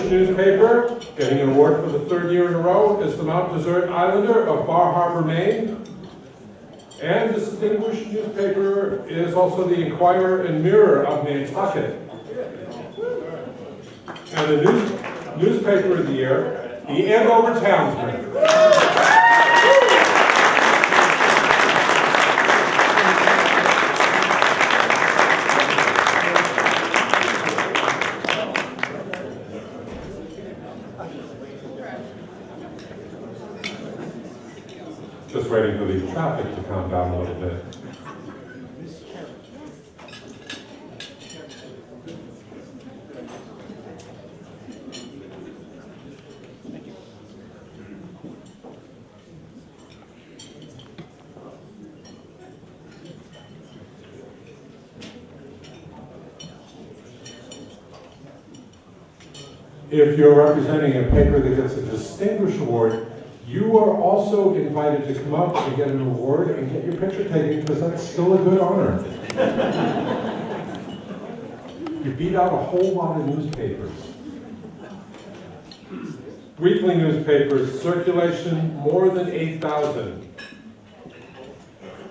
Distinguished newspaper, getting an award for the third year in a row, is the Mount Desert Islander of Bar Harbor, Maine. And distinguished newspaper is also the Inquirer and Mirror of Nantucket. And the newspaper of the year, the Andover Townsman. Just waiting for the traffic to calm down a little bit. If you're representing a paper that gets a distinguished award, you are also invited to come up and get an award and get your picture taken, because that's still a good honor. You beat out a whole lot of newspapers. Weekly newspapers, circulation more than 8,000.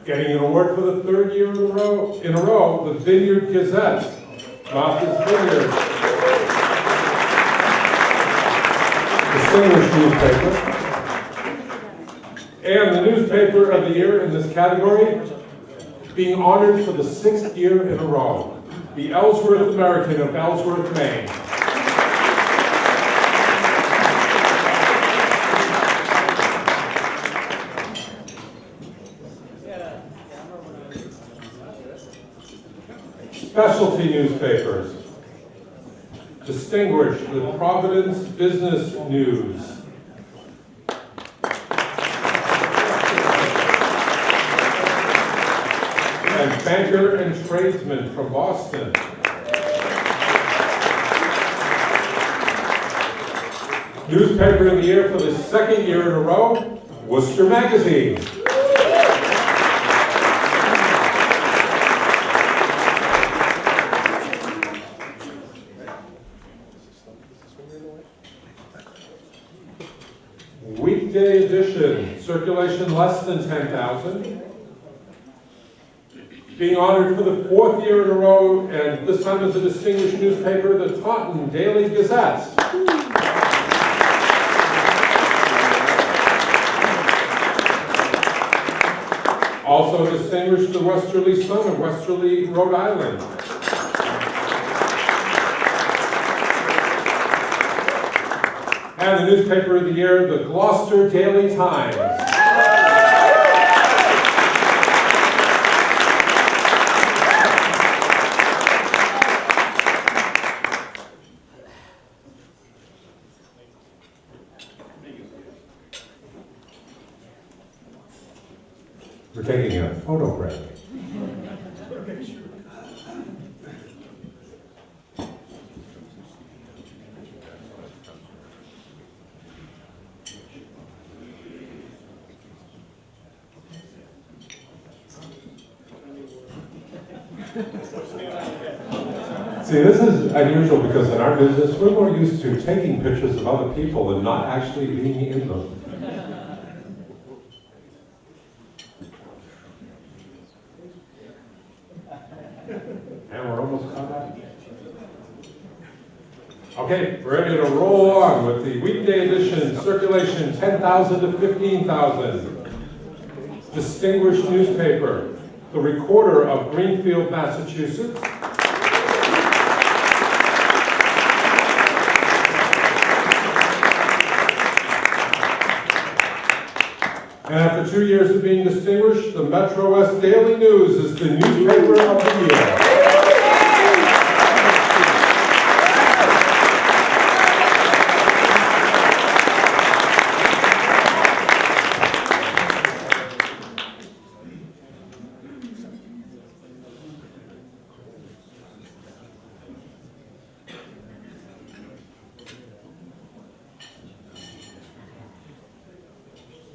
Getting an award for the third year in a row, the Vineyard Gazette, Martha's Vineyard. Distinguished newspaper. And the newspaper of the year in this category, being honored for the 6th year in a row, the Ellsworth American of Ellsworth, Maine. Specialty newspapers. Distinguished the Providence Business News. And Banker and Tradesman from Boston. Newspaper of the year for the 2nd year in a row, Worcester Magazine. Weekday edition, circulation less than 10,000. Being honored for the 4th year in a row, and this time as a distinguished newspaper, the Taunton Daily Gazette. Also distinguished the Westerly Sun of Westerly, Rhode Island. And the newspaper of the year, the Gloucester Daily Times. We're taking a photo break. See, this is unusual because in our business, we're more used to taking pictures of other people and not actually being in them. And we're almost caught up. Okay, we're ready to roll on with the weekday edition, circulation 10,000 to 15,000. Distinguished newspaper, the Recorder of Greenfield, Massachusetts. And after 2 years of being distinguished, the Metro West Daily News is the newspaper of the year.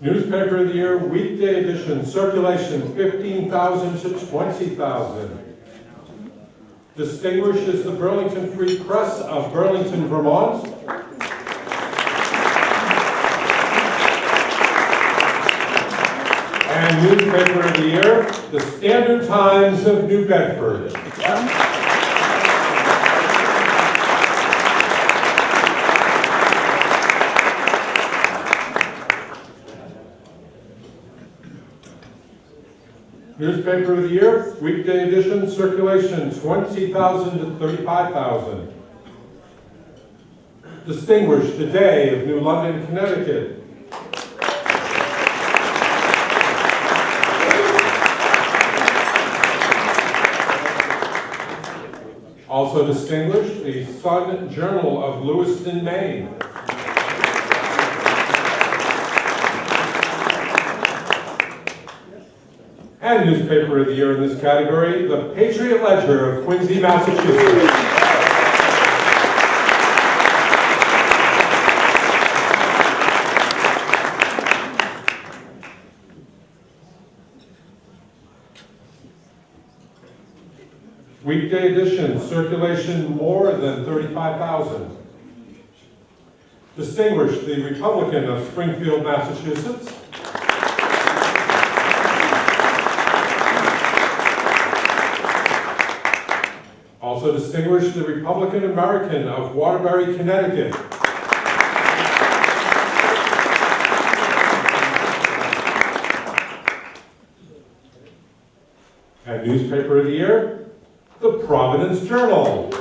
Newspaper of the Year, weekday edition, circulation 15,000 to 20,000. Distinguished is the Burlington Free Press of Burlington, Vermont. And newspaper of the year, the Standard Times of New Bedford. Newspaper of the year, weekday edition, circulation 20,000 to 35,000. Distinguished, The Day of New London, Connecticut. Also distinguished, the Sun Journal of Lewiston, Maine. And newspaper of the year in this category, the Patriot Ledger of Quincy, Massachusetts. Weekday edition, circulation more than 35,000. Distinguished, the Republican of Springfield, Massachusetts. Also distinguished, the Republican American of Waterbury, Connecticut. And newspaper of the year, the Providence Journal.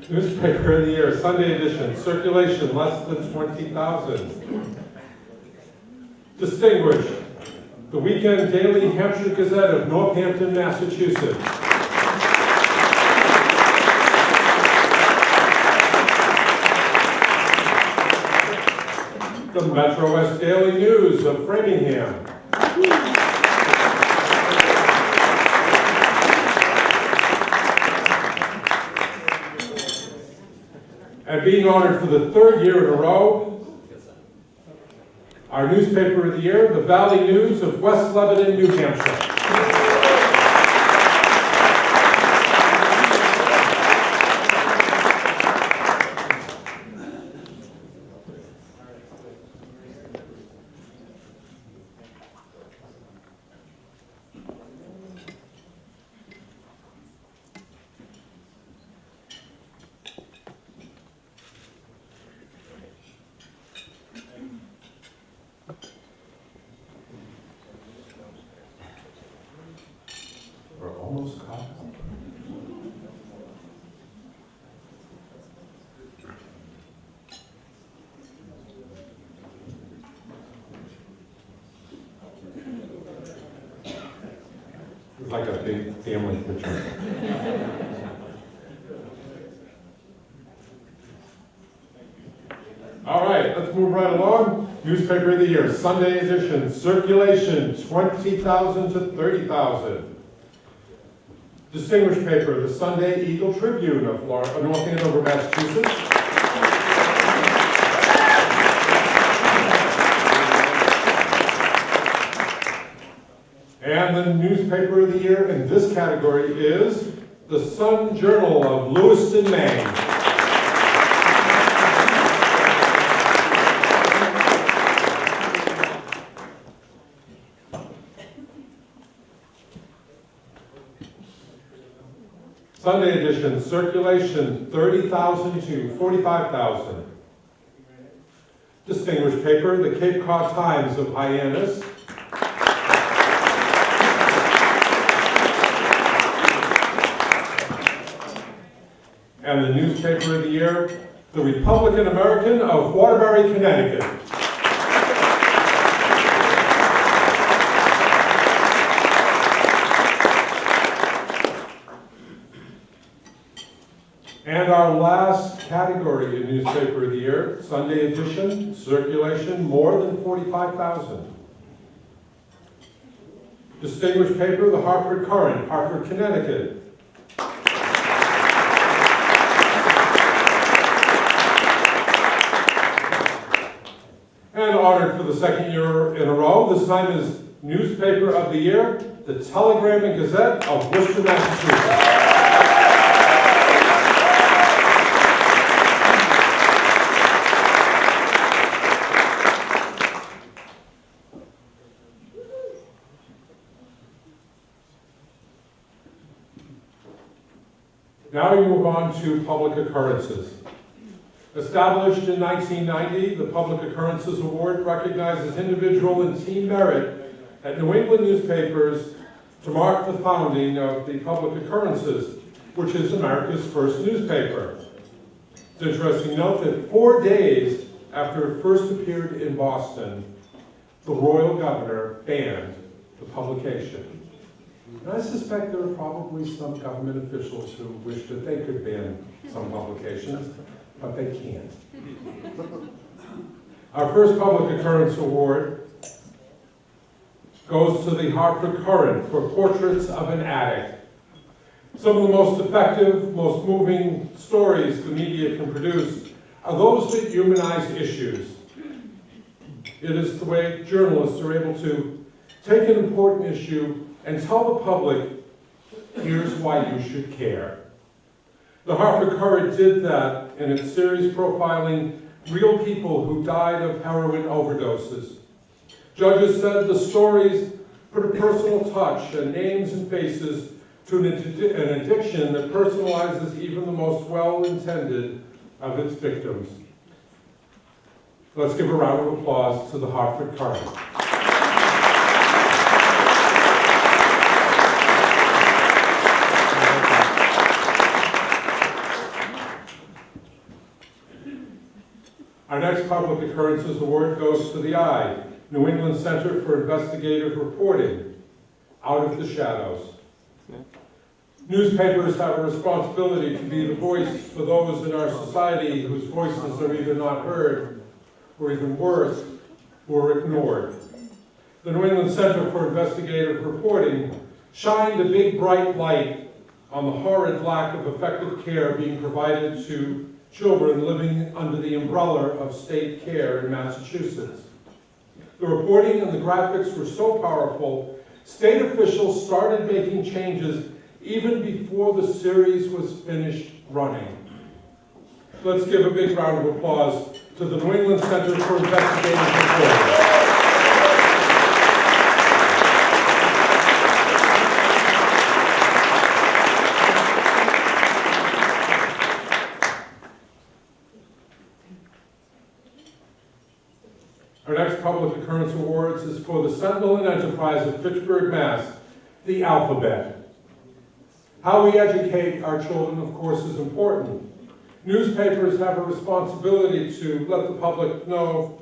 Newspaper of the year, Sunday edition, circulation less than 20,000. Distinguished, the Weekend Daily Hampshire Gazette of Northampton, Massachusetts. The Metro West Daily News of Framingham. And being honored for the third year in a row, our newspaper of the year, the Valley News of West Lebanon, New Hampshire. We're almost caught up. It's like a big family picture. All right, let's move right along. Newspaper of the year, Sunday edition, circulation 20,000 to 30,000. Distinguished paper, the Sunday Eagle Tribune of North Andover, Massachusetts. And the newspaper of the year in this category is the Sun Journal of Lewiston, Maine. Sunday edition, circulation 30,000 to 45,000. Distinguished paper, the Cape Cod Times of Hyannis. And the newspaper of the year, the Republican American of Waterbury, Connecticut. And our last category in newspaper of the year, Sunday edition, circulation more than 45,000. Distinguished paper, the Hartford Courant, Hartford, Connecticut. And honored for the second year in a row, this time is Newspaper of the Year, the Telegram and Gazette of Worcester, Massachusetts. Now we move on to public occurrences. Established in 1990, the Public Occurrences Award recognizes individual and team merit at New England newspapers to mark the founding of the Public Occurrences, which is America's first newspaper. It's interesting to note that 4 days after it first appeared in Boston, the royal governor banned the publication. And I suspect there are probably some government officials who wish that they could ban some publications, but they can't. Our first Public Occurrence Award goes to the Hartford Courant for Portraits of an Addict. Some of the most effective, most moving stories the media can produce are those that humanize issues. It is the way journalists are able to take an important issue and tell the public, here's why you should care. The Hartford Courant did that in its series profiling real people who died of heroin overdoses. Judges said the stories put a personal touch and names and faces to an addiction that personalizes even the most well-intended of its victims. Let's give a round of applause to the Hartford Courant. Our next Public Occurrences Award goes to the I, New England Center for Investigative Reporting, Out of the Shadows. Newspapers have a responsibility to be the voice for those in our society whose voices are either not heard, or even worse, who are ignored. The New England Center for Investigative Reporting shined a big bright light on the horrid lack of effective care being provided to children living under the umbrella of state care in Massachusetts. The reporting and the graphics were so powerful, state officials started making changes even before the series was finished running. Let's give a big round of applause to the New England Center for Investigative Reporting. Our next Public Occurrence Awards is for the Sentinel and Enterprise of Fitchburg, Mass., the alphabet. How we educate our children, of course, is important. Newspapers have a responsibility to let the public know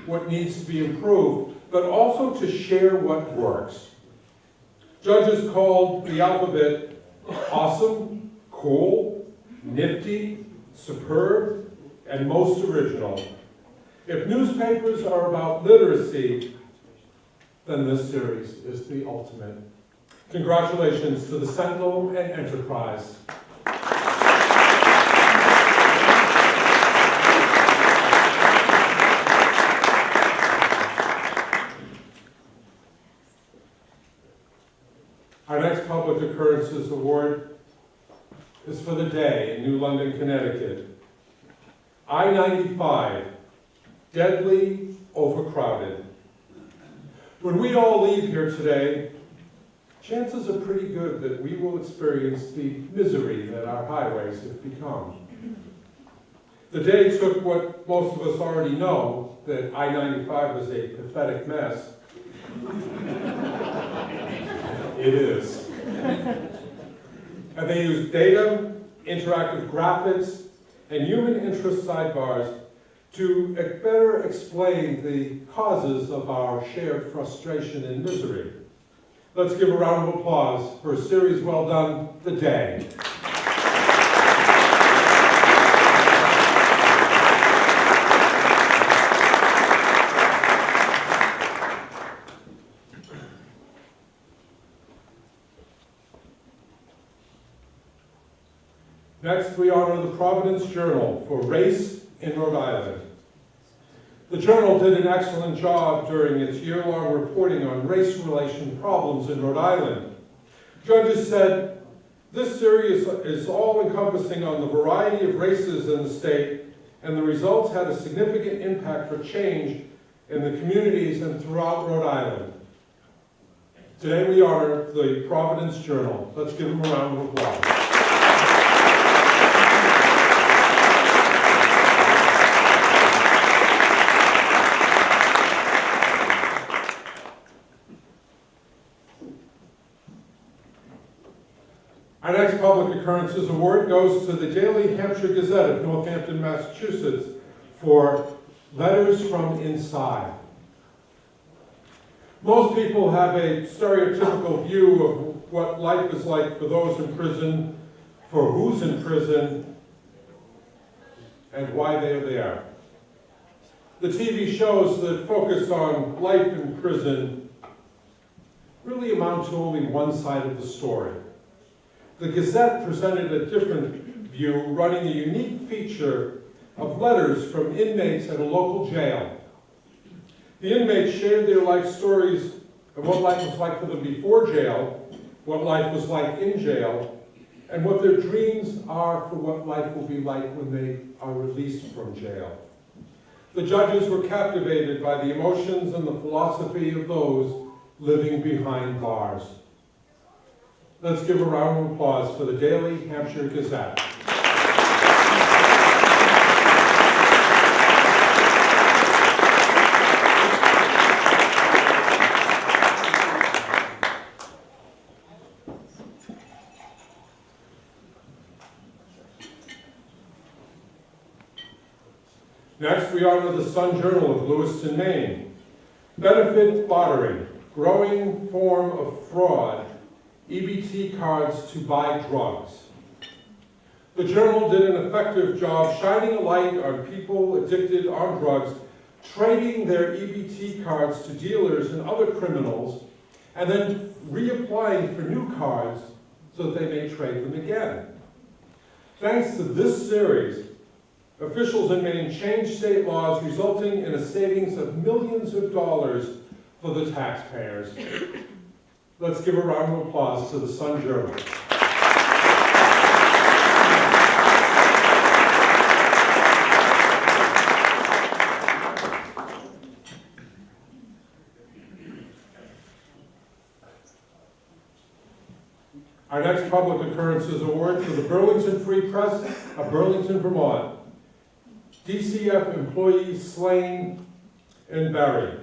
what needs to be improved, but also to share what works. Judges called the alphabet awesome, cool, nifty, superb, and most original. If newspapers are about literacy, then this series is the ultimate. Congratulations to the Sentinel and Enterprise. Our next Public Occurrences Award is for the day in New London, Connecticut. I-95. Deadly overcrowded. When we all leave here today, chances are pretty good that we will experience the misery that our highways have become. The day took what most of us already know, that I-95 was a pathetic mess. It is. And they used data, interactive graphics, and human interest sidebars to better explain the causes of our shared frustration and misery. Let's give a round of applause for a series well done, The Day. Next, we honor the Providence Journal for Race in Rhode Island. The Journal did an excellent job during its year-long reporting on race relation problems in Rhode Island. Judges said, this series is all-encompassing on the variety of races in the state, and the results had a significant impact for change in the communities and throughout Rhode Island. Today we honor the Providence Journal. Let's give them a round of applause. Our next Public Occurrences Award goes to the Daily Hampshire Gazette of Northampton, Massachusetts for Letters from Inside. Most people have a stereotypical view of what life is like for those in prison, for who's in prison, and why they're there. The TV shows that focus on life in prison really amount to only one side of the story. The Gazette presented a different view, running a unique feature of letters from inmates at a local jail. The inmates shared their life stories of what life was like for them before jail, what life was like in jail, and what their dreams are for what life will be like when they are released from jail. The judges were captivated by the emotions and the philosophy of those living behind bars. Let's give a round of applause for the Daily Hampshire Gazette. Next, we honor the Sun Journal of Lewiston, Maine. Benefit bartering, growing form of fraud, EBT cards to buy drugs. The Journal did an effective job shining a light on people addicted on drugs, trading their EBT cards to dealers and other criminals, and then reapplying for new cards so that they may trade them again. Thanks to this series, officials in Maine changed state laws, resulting in a savings of millions of dollars for the taxpayers. Let's give a round of applause to the Sun Journal. Our next Public Occurrences Award for the Burlington Free Press of Burlington, Vermont. DCF employees slain and buried.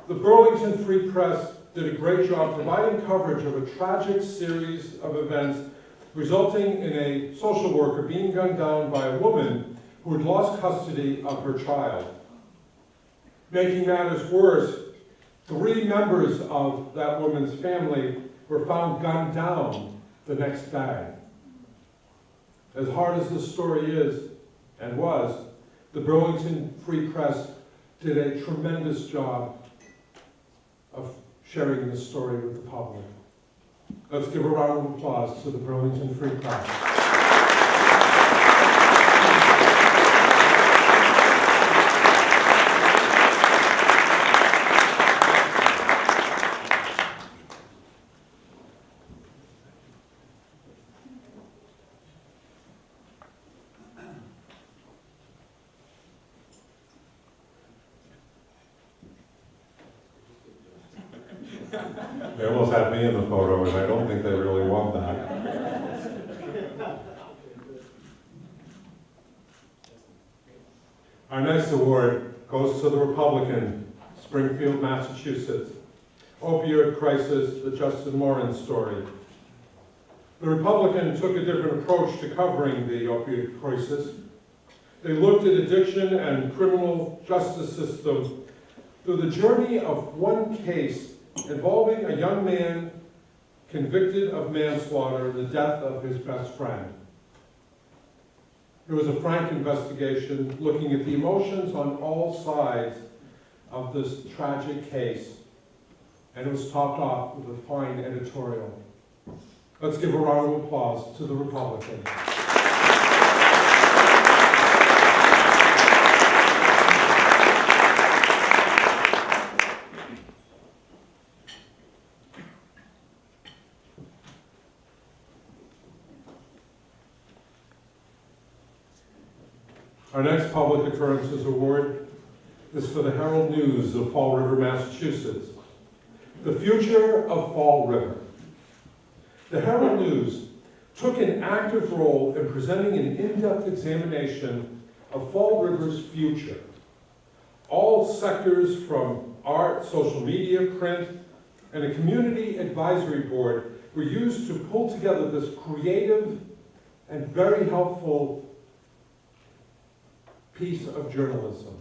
The Burlington Free Press did a great job providing coverage of a tragic series of events resulting in a social worker being gunned down by a woman who had lost custody of her child. Making matters worse, 3 members of that woman's family were found gunned down the next day. As hard as this story is, and was, the Burlington Free Press did a tremendous job of sharing this story with the public. Let's give a round of applause to the Burlington Free Press. They almost had me in the photo, and I don't think they really want that. Our next award goes to the Republican, Springfield, Massachusetts. Opioid crisis, the Justin Morin story. The Republican took a different approach to covering the opioid crisis. They looked at addiction and criminal justice system through the journey of one case involving a young man convicted of manslaughter and the death of his best friend. It was a frank investigation looking at the emotions on all sides of this tragic case, and it was topped off with a fine editorial. Let's give a round of applause to the Republican. Our next Public Occurrences Award is for the Herald News of Fall River, Massachusetts. The future of Fall River. The Herald News took an active role in presenting an in-depth examination of Fall River's future. All sectors from art, social media, print, and a community advisory board were used to pull together this creative and very helpful piece of journalism.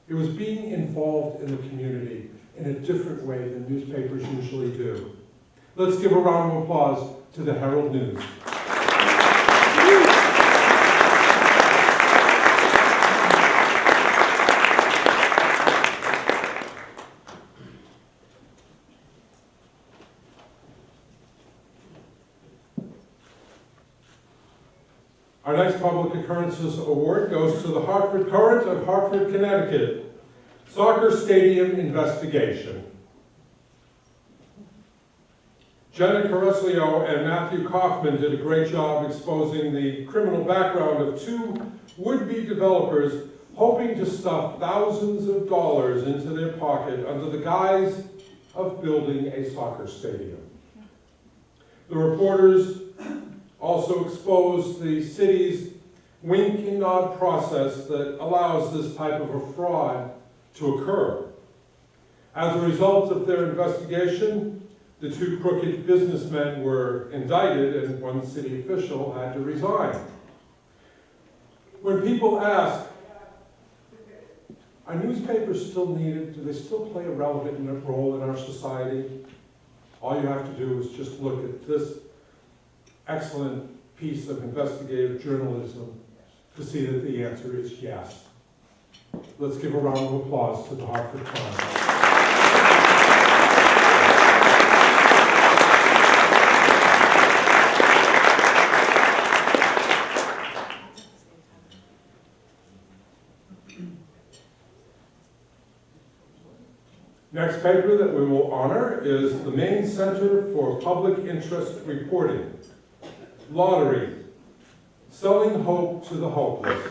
It was being involved in the community in a different way than newspapers usually do. Let's give a round of applause to the Herald News. Our next Public Occurrences Award goes to the Hartford Courant of Hartford, Connecticut, Soccer Stadium Investigation. Jenna Caruslio and Matthew Kaufman did a great job exposing the criminal background of two would-be developers hoping to stuff thousands of dollars into their pocket under the guise of building a soccer stadium. The reporters also exposed the city's wink and nod process that allows this type of a fraud to occur. As a result of their investigation, the two crooked businessmen were indicted and one city official had to resign. When people ask, are newspapers still needed? Do they still play a relevant role in our society? All you have to do is just look at this excellent piece of investigative journalism to see that the answer is yes. Let's give a round of applause to the Hartford Courant. Next paper that we will honor is the Maine Center for Public Interest Reporting. Lottery, selling hope to the hopeless.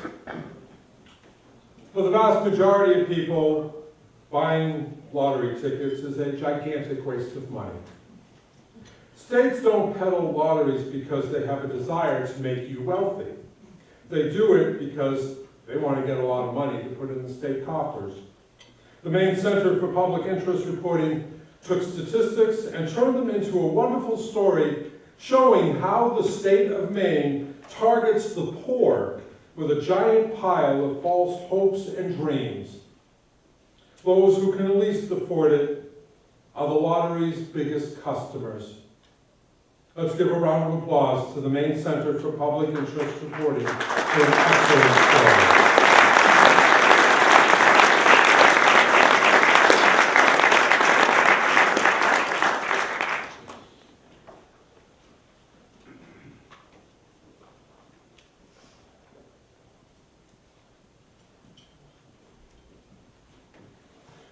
For the vast majority of people, buying lottery tickets is a gigantic waste of money. States don't peddle lotteries because they have a desire to make you wealthy. They do it because they want to get a lot of money to put in the state coffers. The Maine Center for Public Interest Reporting took statistics and turned them into a wonderful story showing how the state of Maine targets the poor with a giant pile of false hopes and dreams. Those who can at least afford it are the lottery's biggest customers. Let's give a round of applause to the Maine Center for Public Interest Reporting for an excellent story.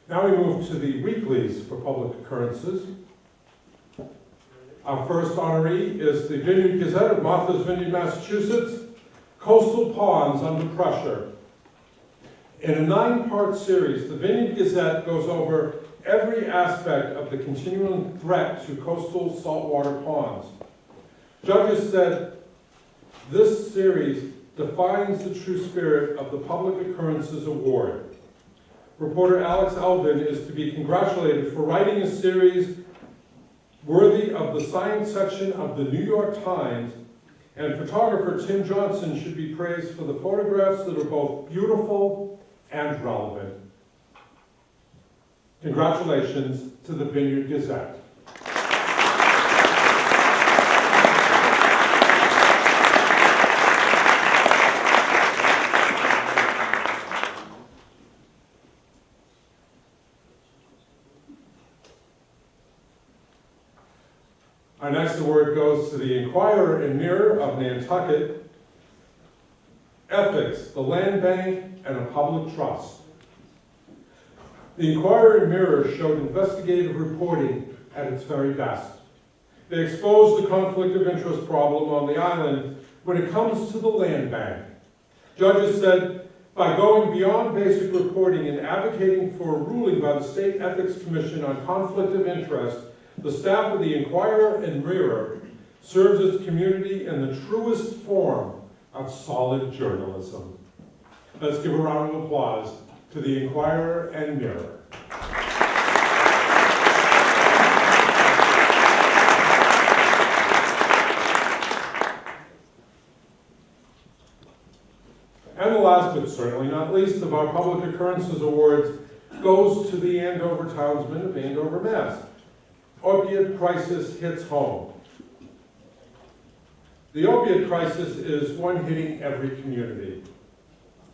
Now we move to the weeklies for public occurrences. Our first honoree is the Vineyard Gazette of Martha's Vineyard, Massachusetts, Coastal Ponds Under Pressure. In a 9-part series, the Vineyard Gazette goes over every aspect of the continuing threat to coastal saltwater ponds. Judges said this series defines the true spirit of the Public Occurrences Award. Reporter Alex Elvin is to be congratulated for writing a series worthy of the science section of the New York Times, and photographer Tim Johnson should be praised for the photographs that are both beautiful and relevant. Congratulations to the Vineyard Gazette. Our next goes to the Enquirer and Mirror of Nantucket, Ethics, the Land Bank, and a Public Trust. The Enquirer and Mirror showed investigative reporting at its very best. They exposed the conflict of interest problem on the island when it comes to the land bank. Judges said, by going beyond basic reporting and advocating for a ruling by the State Ethics Commission on conflict of interest, the staff of the Enquirer and Mirror serves its community in the truest form of solid journalism. Let's give a round of applause to the Enquirer and Mirror. And the last, but certainly not least, of our Public Occurrences Awards goes to the Andover Townsmen of Andover, Mass. Opiate crisis hits home. The opiate crisis is one hitting every community.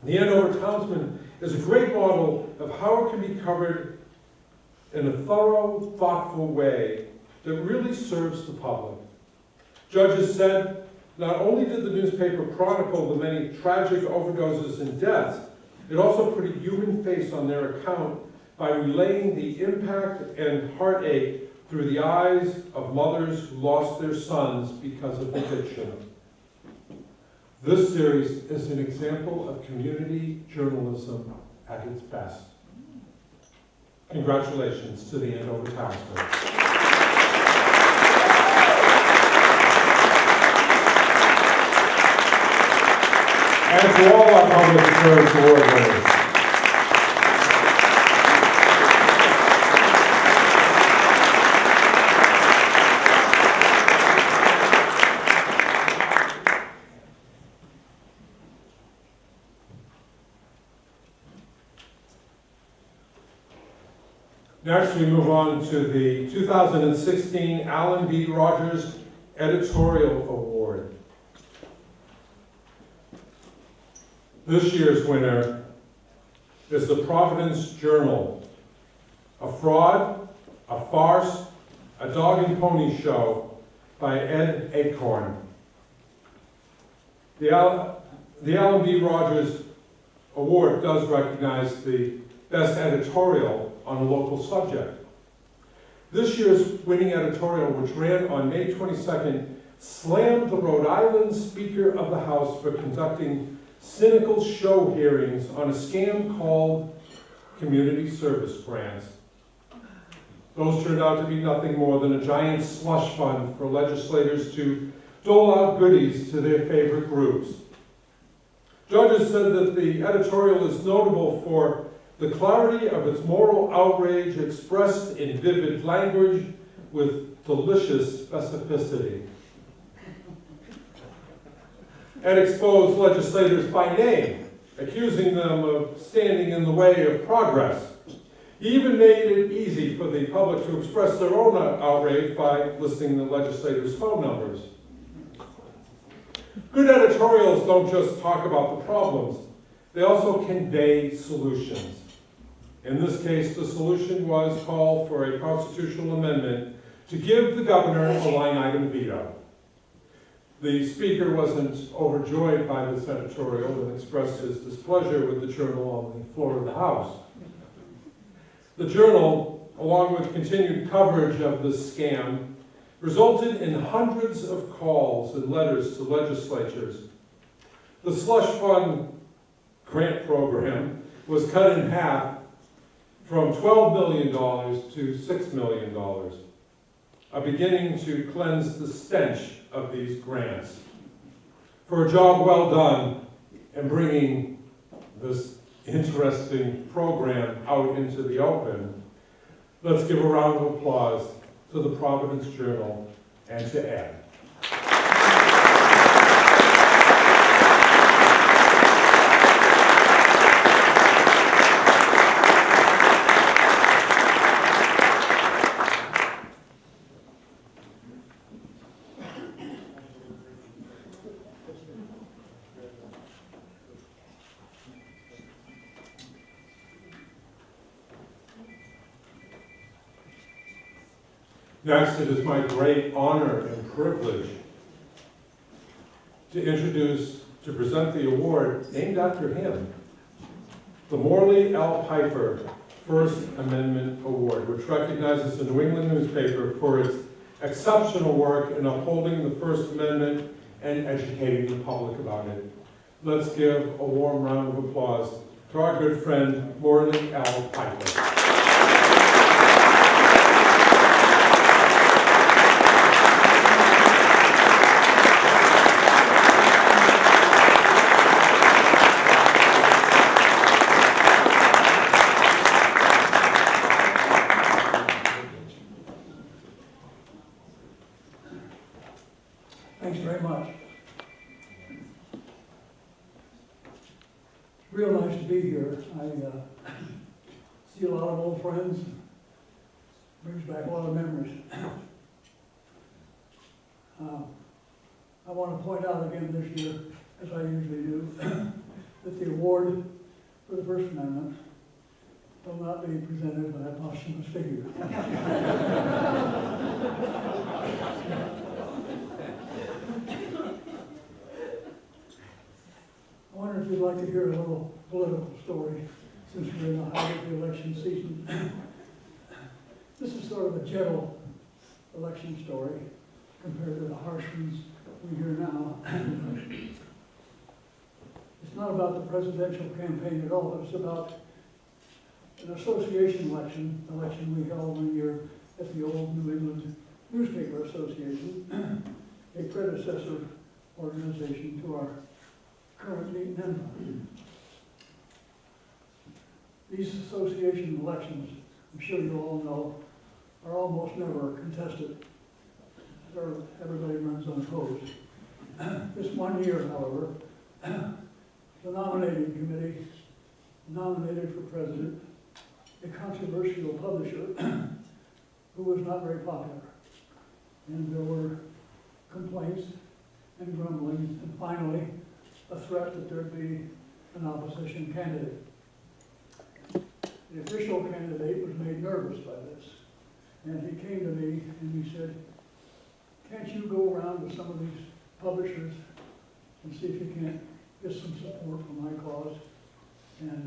The Andover Townsman is a great model of how it can be covered in a thorough, thoughtful way that really serves the public. Judges said, not only did the newspaper chronicle the many tragic overdoses and deaths, it also put a human face on their account by relaying the impact and heartache through the eyes of mothers who lost their sons because of addiction. This series is an example of community journalism at its best. Congratulations to the Andover Townsmen. And to all our Public Affairs Award winners. Next, we move on to the 2016 Alan B. Rogers Editorial Award. This year's winner is the Providence Journal, a fraud, a farce, a dog and pony show by Ed Acorn. The Alan B. Rogers Award does recognize the best editorial on a local subject. This year's winning editorial, which ran on May 22nd, slammed the Rhode Island Speaker of the House for conducting cynical show hearings on a scam called community service grants. Those turned out to be nothing more than a giant slush fund for legislators to dole out goodies to their favorite groups. Judges said that the editorial is notable for the clarity of its moral outrage expressed in vivid language with delicious specificity. And exposed legislators by name, accusing them of standing in the way of progress. He even made it easy for the public to express their own outrage by listing the legislators' phone numbers. Good editorials don't just talk about the problems, they also convey solutions. In this case, the solution was call for a constitutional amendment to give the governor a line item veto. The speaker wasn't overjoyed by this editorial and expressed his displeasure with the Journal on the floor of the House. The Journal, along with continued coverage of this scam, resulted in hundreds of calls and letters to legislatures. The slush fund grant program was cut in half from $12 million to $6 million, a beginning to cleanse the stench of these grants. For a job well done in bringing this interesting program out into the open, let's give a round of applause to the Providence Journal and to Ed. Next, it is my great honor and privilege to present the award named after him, the Morley L. Piper First Amendment Award, which recognizes the New England newspaper for its exceptional work in upholding the First Amendment and educating the public about it. Let's give a warm round of applause to our good friend, Morley L. Piper. Thanks very much. Real nice to be here. I see a lot of old friends. Brings back a lot of memories. I want to point out again this year, as I usually do, that the award for the First Amendment will not be presented by a posthumous figure. I wonder if you'd like to hear a little political story, since we're in the height of the election season. This is sort of a gentle election story compared to the harsh ones we hear now. It's not about the presidential campaign at all, but it's about an association election we held one year at the old New England Newspaper Association, a predecessor organization to our current member. These association elections, I'm sure you all know, are almost never contested, or everybody runs unopposed. This one year, however, the nominating committee nominated for president a controversial publisher who was not very popular. And there were complaints and grumbling, and finally, a threat that there'd be an opposition candidate. The official candidate was made nervous by this, and he came to me and he said, "Can't you go around to some of these publishers and see if you can't get some support for my cause?" And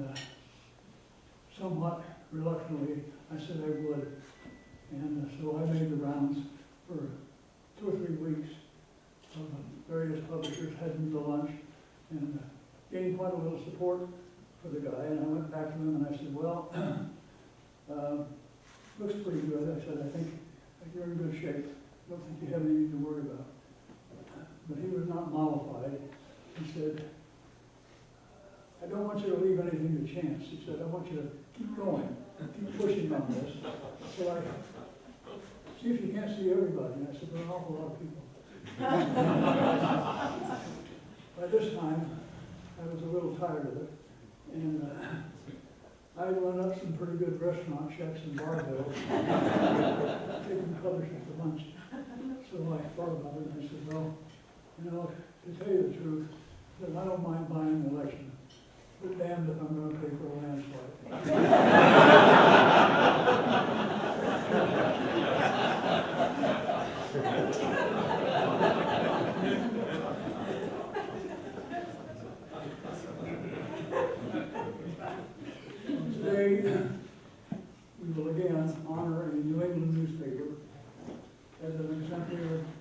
somewhat reluctantly, I said I would. And so I made the rounds for 2 or 3 weeks of various publishers, had me to lunch, and gained quite a little support for the guy. And I went back to him and I said, "Well, looks pretty good." I said, "I think you're in good shape. I don't think you have anything to worry about." But he was not mollified. He said, "I don't want you to leave anything to chance." He said, "I want you to keep going, keep pushing on this." So I see if you can't see everybody. And I said, "There are an awful lot of people." By this time, I was a little tired of it, and I run up some pretty good restaurant checks and bar bills, taking publishers for lunch. So I thought about it, and I said, "Well, you know, to tell you the truth, that I don't mind buying an election, but damned if I'm going to pay for a landslide." Today, we will again honor a New England newspaper as an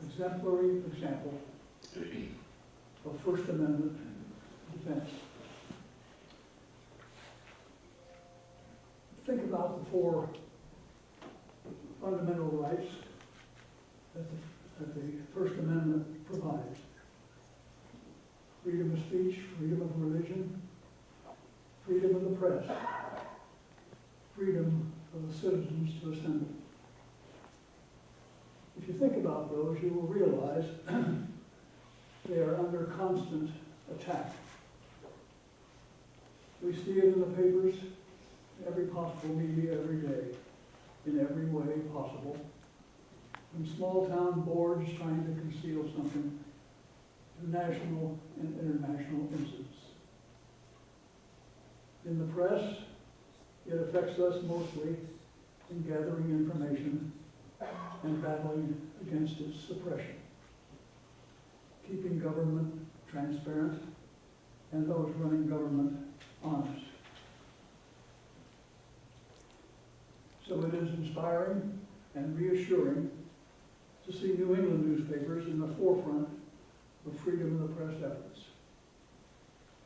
exemplary example of First Amendment defense. Think about the 4 fundamental rights that the First Amendment provides: freedom of speech, freedom of religion, freedom of the press, freedom of the citizens to assemble. If you think about those, you will realize they are under constant attack. We see it in the papers, every possible media, every day, in every way possible. From small town boards trying to conceal something, to national and international incidents. In the press, it affects us mostly in gathering information and battling against its suppression. keeping government transparent, and those running government honest. So it is inspiring and reassuring to see New England newspapers in the forefront of freedom of the press efforts.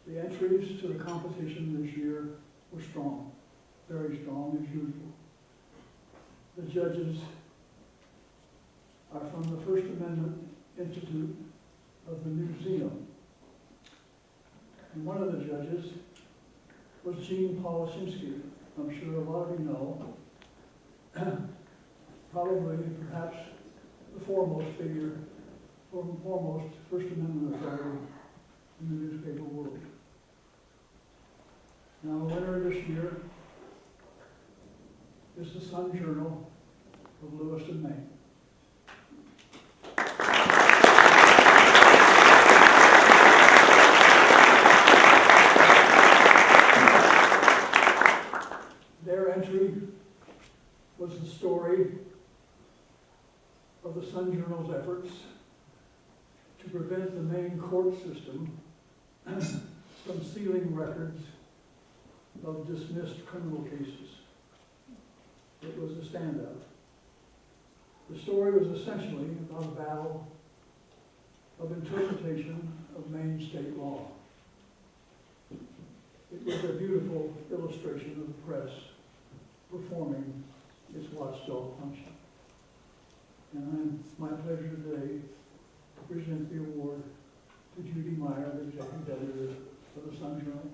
The entries to the competition this year were strong, very strong as usual. The judges are from the First Amendment Institute of the Museum. And one of the judges was Gene Policinski. I'm sure a lot of you know. Probably, perhaps, the foremost figure, or foremost First Amendment authority in the newspaper world. Now, the winner this year is the Sun Journal of Lewiston, Maine. Their entry was the story of the Sun Journal's efforts to prevent the Maine court system from sealing records of dismissed criminal cases. It was a standout. The story was essentially about a battle of interpretation of Maine state law. It was a beautiful illustration of the press performing its watchdog function. And it's my pleasure today to present the award to Judy Meyer, the executive editor of the Sun Journal.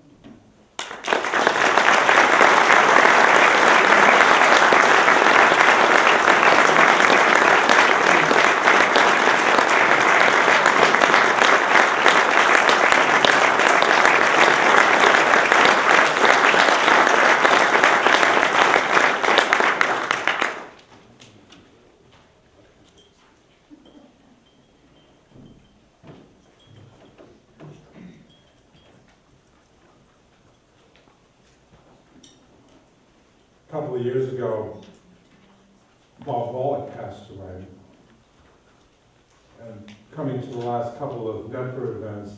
A couple of years ago, Bob Wallach passed away. And coming to the last couple of Medford events,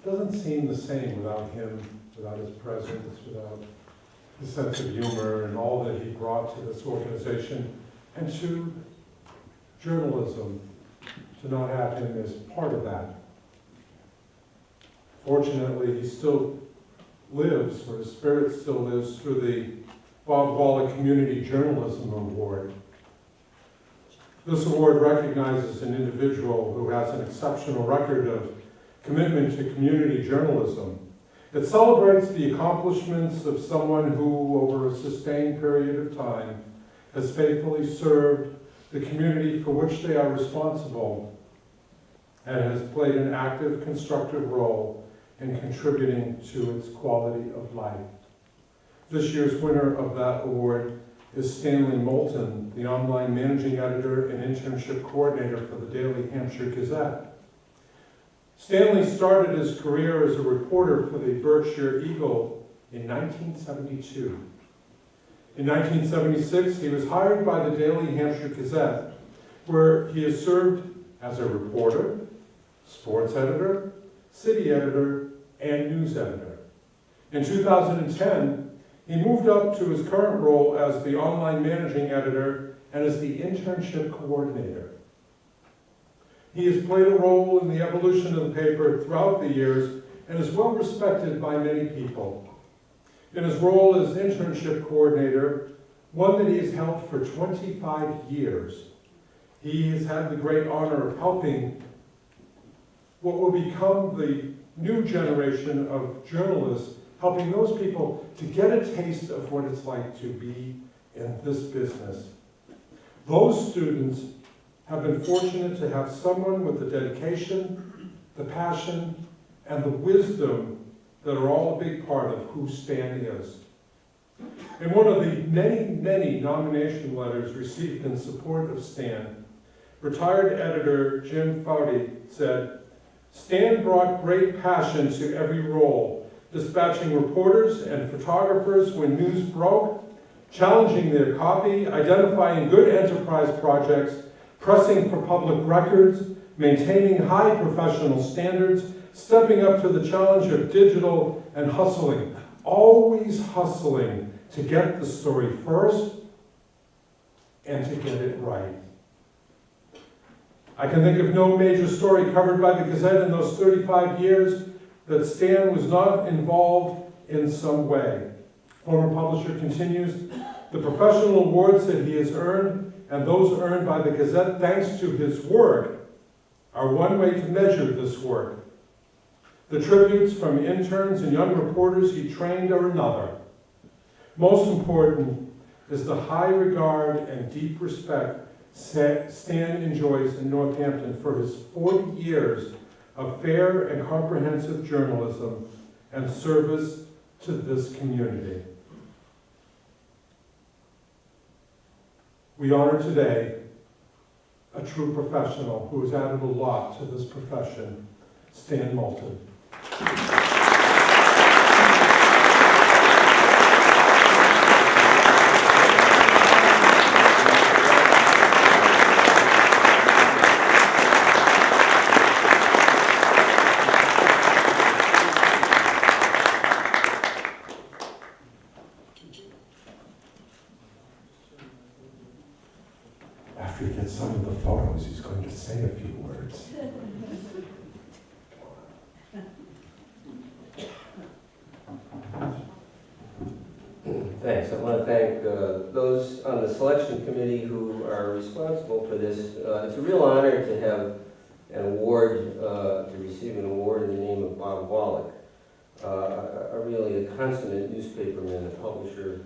doesn't seem the same without him, without his presence, without his sense of humor and all that he brought to this organization and to journalism, to not have him as part of that. Fortunately, he still lives, or his spirit still lives, through the Bob Wallach Community Journalism Award. This award recognizes an individual who has an exceptional record of commitment to community journalism. It celebrates the accomplishments of someone who, over a sustained period of time, has faithfully served the community for which they are responsible and has played an active, constructive role in contributing to its quality of life. This year's winner of that award is Stanley Moulton, the online managing editor and internship coordinator for the Daily Hampshire Gazette. Stanley started his career as a reporter for the Berkshire Eagle in 1972. In 1976, he was hired by the Daily Hampshire Gazette, where he has served as a reporter, sports editor, city editor, and news editor. In 2010, he moved up to his current role as the online managing editor and as the internship coordinator. He has played a role in the evolution of the paper throughout the years and is well respected by many people. In his role as internship coordinator, one that he has held for 25 years, he has had the great honor of helping what will become the new generation of journalists, helping those people to get a taste of what it's like to be in this business. Those students have been fortunate to have someone with the dedication, the passion, and the wisdom that are all a big part of who Stan is. In one of the many, many nomination letters received in support of Stan, retired editor Jim Foudy said, "Stan brought great passion to every role, dispatching reporters and photographers when news broke, challenging their copy, identifying good enterprise projects, pressing for public records, maintaining high professional standards, stepping up to the challenge of digital and hustling, always hustling to get the story first and to get it right. I can think of no major story covered by the Gazette in those 35 years that Stan was not involved in some way. Former publisher continues, the professional awards that he has earned and those earned by the Gazette thanks to his work are one way to measure this work. The tributes from interns and young reporters he trained are another. Most important is the high regard and deep respect Stan enjoys in Northampton for his 40 years of fair and comprehensive journalism and service to this community. We honor today a true professional who has added a lot to this profession, Stan Moulton. After he gets some of the photos, he's going to say a few words. Thanks. I want to thank those on the selection committee who are responsible for this. It's a real honor to have an award, to receive an award in the name of Bob Wallach, really a consummate newspaperman, a publisher,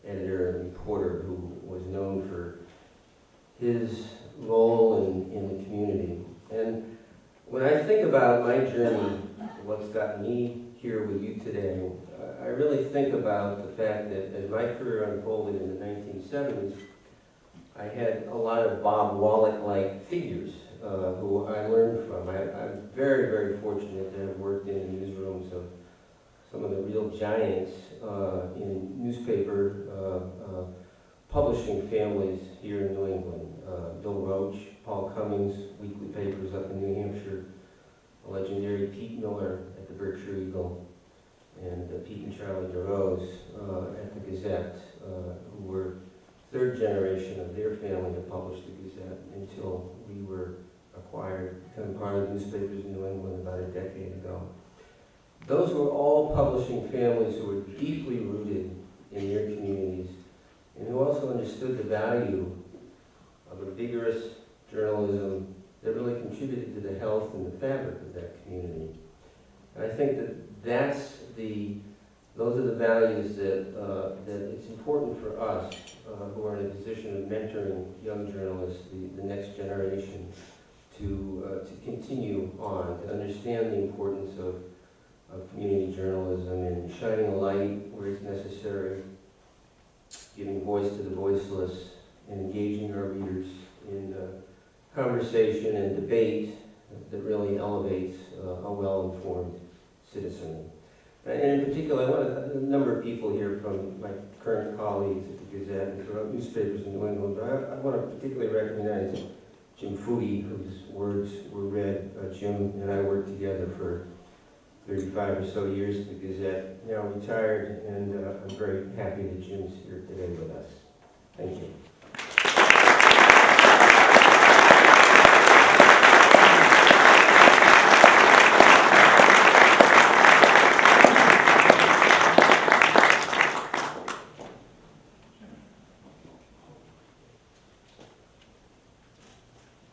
editor, and reporter who was known for his role in the community. And when I think about my journey, what's got me here with you today, I really think about the fact that as my career unfolded in the 1970s, I had a lot of Bob Wallach-like figures who I learned from. I'm very, very fortunate to have worked in the newsrooms of some of the real giants in newspaper publishing families here in New England. Bill Roach, Paul Cummings, weekly papers up in New Hampshire, the legendary Pete Miller at the Berkshire Eagle, and Pete and Charlie DeRose at the Gazette, who were third generation of their family that published the Gazette until we were acquired, become part of the newspapers in New England about a decade ago. Those were all publishing families who were deeply rooted in their communities and who also understood the value of a vigorous journalism that really contributed to the health and the fabric of that community. And I think that those are the values that it's important for us who are in a position of mentoring young journalists, the next generation, to continue on, to understand the importance of community journalism and shining a light where it's necessary, giving voice to the voiceless, and engaging our readers in conversation and debate that really elevates a well-informed citizenry. And in particular, I want a number of people here from my current colleagues at the Gazette and throughout newspapers in New England, but I want to particularly recognize Jim Foodie, whose words were read. Jim and I worked together for 35 or so years at the Gazette, now retired, and I'm very happy that Jim's here today with us. Thank you.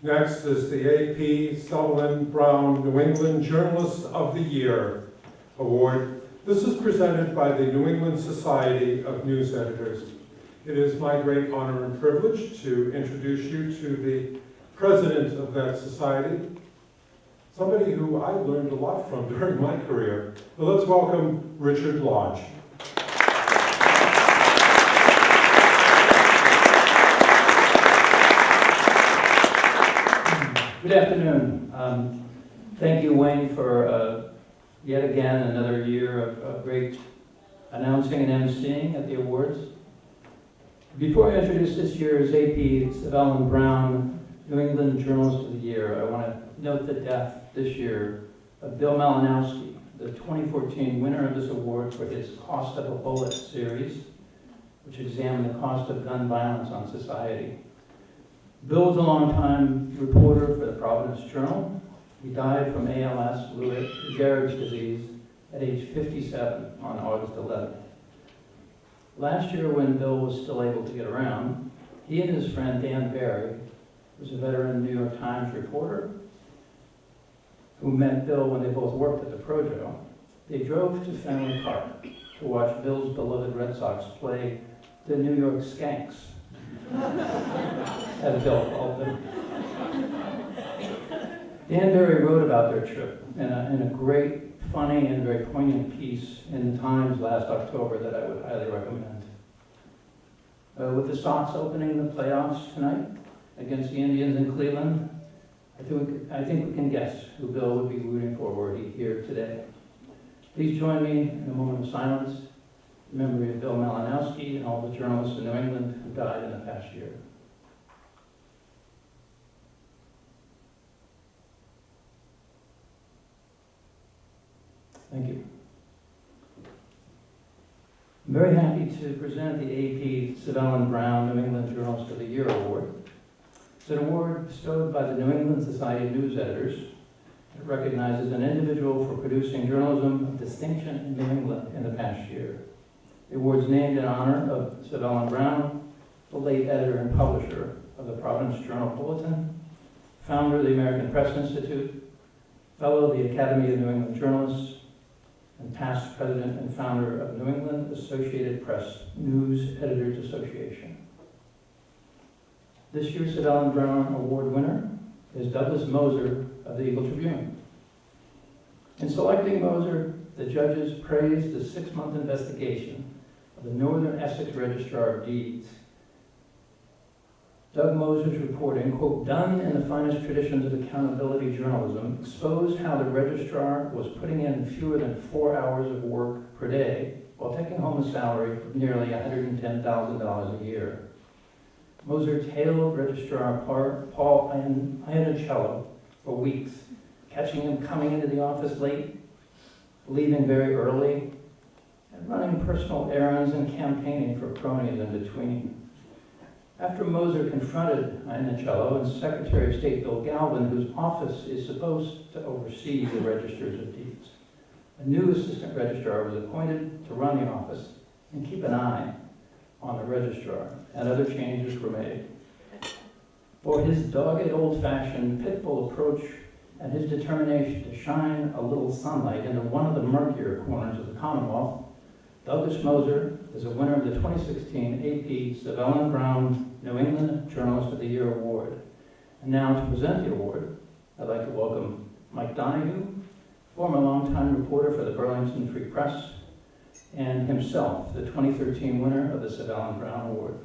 Next is the A.P. Sutherland Brown New England Journalist of the Year Award. This is presented by the New England Society of News Editors. It is my great honor and privilege to introduce you to the president of that society, somebody who I learned a lot from during my career. So let's welcome Richard Lodge. Good afternoon. Thank you, Wayne, for yet again another year of great announcing and emceeing at the awards. Before I introduce this year's A.P. Sutherland Brown New England Journalist of the Year, I want to note the death this year of Bill Malinowski, the 2014 winner of this award for his Cost of a Bullet series, which examined the cost of gun violence on society. Bill was a longtime reporter for the Providence Journal. He died from ALS, Lou Gehrig's disease, at age 57 on August 11th. Last year, when Bill was still able to get around, he and his friend Dan Barry, who's a veteran New York Times reporter, who met Bill when they both worked at the Projo, they drove to Fenway Park to watch Bill's beloved Red Sox play the New York Skanks, as Bill called them. Dan Barry wrote about their trip in a great, funny, and very poignant piece in the Times last October that I would highly recommend. With the Sox opening the playoffs tonight against the Indians in Cleveland, I think we can guess who Bill would be rooting for were he here today. Please join me in a moment of silence in memory of Bill Malinowski and all the journalists in New England who died in the past year. Thank you. I'm very happy to present the A.P. Savellin Brown New England Journalist of the Year Award. It's an award bestowed by the New England Society of News Editors. It recognizes an individual for producing journalism of distinction in New England in the past year. The award is named in honor of Savellin Brown, the late editor and publisher of the Providence Journal Bulletin, founder of the American Press Institute, fellow of the Academy of New England Journalists, and past president and founder of New England Associated Press News Editors Association. This year's Savellin Brown Award winner is Douglas Moser of the Eagle Tribune. In selecting Moser, the judges praised the 6-month investigation of the Northern Essex Registrar of Deeds. Doug Moser's reporting, quote, done in the finest traditions of accountability journalism, exposed how the registrar was putting in fewer than 4 hours of work per day while taking home a salary of nearly $110,000 a year. Moser tailed Registrar Paul Iannicello for weeks, catching him coming into the office late, leaving very early, and running personal errands and campaigning for cronies in between. After Moser confronted Iannicello and Secretary of State Bill Galvin, whose office is supposed to oversee the registers of deeds, a new assistant registrar was appointed to run the office and keep an eye on the registrar, and other changes were made. For his dogged, old-fashioned, pit-bull approach and his determination to shine a little sunlight into one of the murkier corners of the Commonwealth, Douglas Moser is a winner of the 2016 A.P. Savellin Brown New England Journalist of the Year Award. And now to present the award, I'd like to welcome Mike Donahue, former longtime reporter for the Burlington Free Press, and himself, the 2013 winner of the Savellin Brown Award.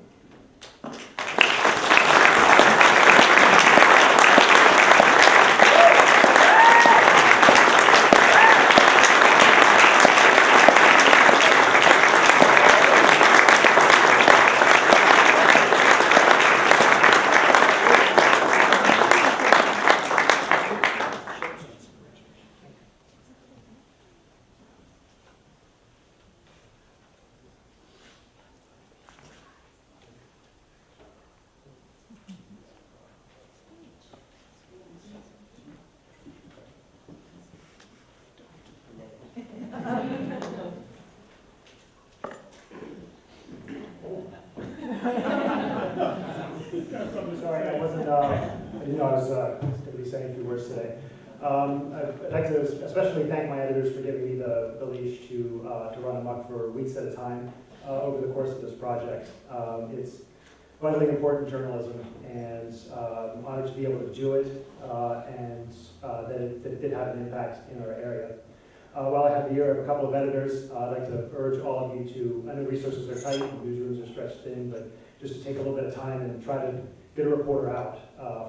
Sorry, I wasn't, I didn't know I was going to be saying a few words today. I'd like to especially thank my editors for giving me the leash to run amok for weeks at a time over the course of this project. It's vitally important journalism, and I'm honored to be able to do it, and that it did have an impact in our area. While I have the ear of a couple of editors, I'd like to urge all of you to, I know resources are tight, newsrooms are stretched thin, but just to take a little bit of time and try to get a reporter out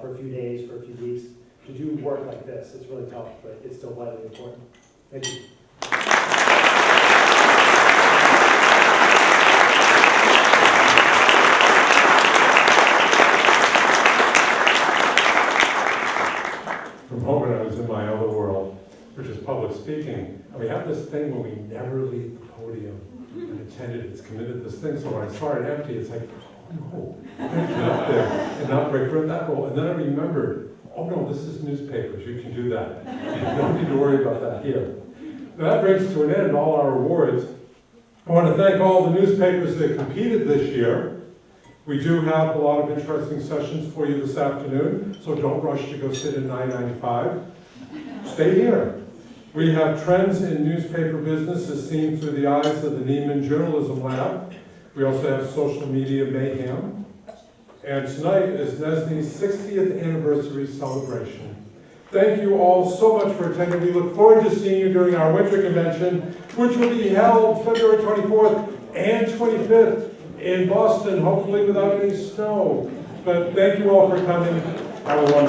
for a few days, for a few weeks, to do work like this. It's really tough, but it's still vitally important. Thank you. which is public speaking. And we have this thing where we never leave the podium and attendance committed this thing. So when I saw it empty, it's like, oh no, I gotta get up there and not break through that rule. And then I remembered, oh no, this is newspapers, you can do that. You don't need to worry about that here. Now, that brings to an end all our awards. I want to thank all the newspapers that competed this year. We do have a lot of interesting sessions for you this afternoon, so don't rush to go sit in 995. Stay here. We have trends in newspaper business as seen through the eyes of the Neiman Journalism Lab. We also have social media mayhem. And tonight is Nesne's 60th anniversary celebration. Thank you all so much for attending. We look forward to seeing you during our winter convention, which will be held February 24th and 25th in Boston, hopefully without any snow. But thank you all for coming. Have a wonderful